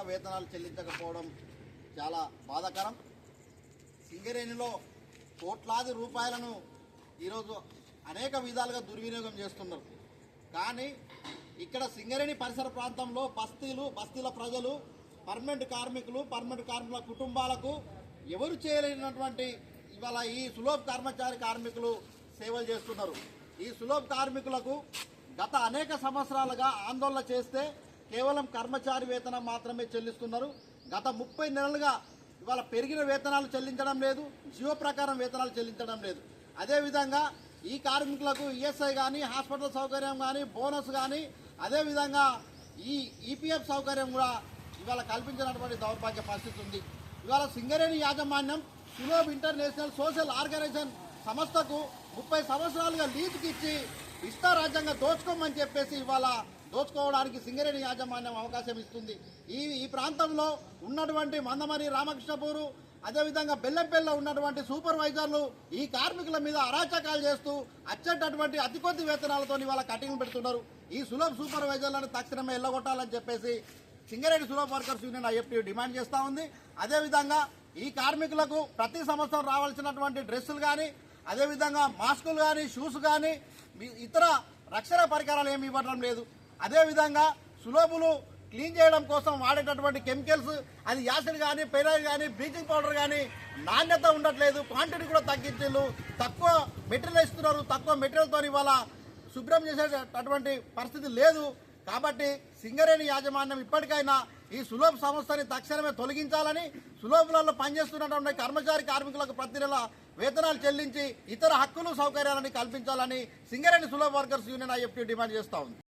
వేతనాలు చెల్లించకపోవడం చాలా బాధాకరం. సింగరేణిలో కోట్లాది రూపాయలను ఈరోజు అనేక విధాలుగా దుర్వినియోగం చేస్తున్నారు. కానీ ఇక్కడ సింగరేణి పరిసర ప్రాంతంలో బస్తీల ప్రజలు, పర్మనెంట్ కార్మికుల కుటుంబాలకు ఎవరు చేయలేనటువంటి ఇవాళ ఈ సులభ కార్మికులు సేవలు చేస్తున్నారు. ఈ సులభ కార్మికులకు గత అనేక సంవత్సరాలుగా ఆందోళన చేస్తే కేవలం కర్మచారి వేతనం మాత్రమే చెల్లిస్తున్నారు. గత 30 నెలలుగా ఇవాళ పెరిగిన వేతనాలు చెల్లించడం లేదు, జీవో ప్రకారం వేతనాలు చెల్లించడం లేదు. అదేవిధంగా ఈ కార్మికులకు ఈఎస్ఐ కానీ, హాస్పిటల్ సౌకర్యం కానీ, బోనస్ కానీ, అదేవిధంగా ఈ ఈపీఎఫ్ సౌకర్యం కూడా ఇవాళ కల్పించినటువంటి దౌర్భాగ్య పరిస్థితి ఉంది. ఇవాళ సింగరేణి యాజమాన్యం సులోబ్ ఇంటర్నేషనల్ సోషల్ ఆర్గనైజేషన్ సంస్థకు 30 సంవత్సరాలుగా లీజుకి ఇచ్చి ఇష్టారాజ్యంగా దోచుకోమని చెప్పేసి ఇవాళ దోచుకోవడానికి సింగరేణి యాజమాన్యం అవకాశం ఇస్తుంది. ఈ ప్రాంతంలో ఉన్నటువంటి మందమరి, రామకృష్ణపూరు, అదేవిధంగా బెల్లంపల్లిలో ఉన్నటువంటి సూపర్వైజర్లు ఈ కార్మికుల మీద అరాచకాలు చేస్తూ వచ్చేటటువంటి అతి కొద్ది వేతనాలతో ఇవాళ కటింగ్ పెడుతున్నారు. ఈ సులభ్ సూపర్వైజర్లను తక్షణమే ఎల్లగొట్టాలని చెప్పేసి Singareni Sulabh workers union IFT demand చేస్తూ ఉంది. అదేవిధంగా ఈ కార్మికులకు ప్రతి సంవత్సరం రావాల్సినటువంటి డ్రెస్సులు కానీ, అదేవిధంగా మాస్కులు కానీ, షూస్ కానీ, ఇతర రక్షణ పరికరాలు ఏమి ఇవ్వడం లేదు. అదేవిధంగా సులభులు క్లీన్ చేయడం కోసం వాడేటటువంటి కెమికల్స్, అది యాసిడ్ కానీ, పెరాయిల్ కానీ, బ్లీచింగ్ పౌడర్ కానీ నాణ్యత ఉండట్లేదు. క్వాంటిటీ కూడా తగ్గించారు, తక్కువ మెటీరియల్ ఇస్తున్నారు. తక్కువ మెటీరియల్తో ఇవాళ శుభ్రం చేసేటటువంటి పరిస్థితి లేదు. కాబట్టి సింగరేణి యాజమాన్యం ఇప్పటికైనా ఈ సులభ్ సంస్థని తక్షణమే తొలగించాలని, సులభులలో పనిచేస్తున్నటువంటి కార్మికులకు ప్రతి నెల వేతనాలు చెల్లించి ఇతర హక్కులు సౌకర్యాలని కల్పించాలని Singareni Sulabh workers union IFT demand చేస్తూ ఉంది.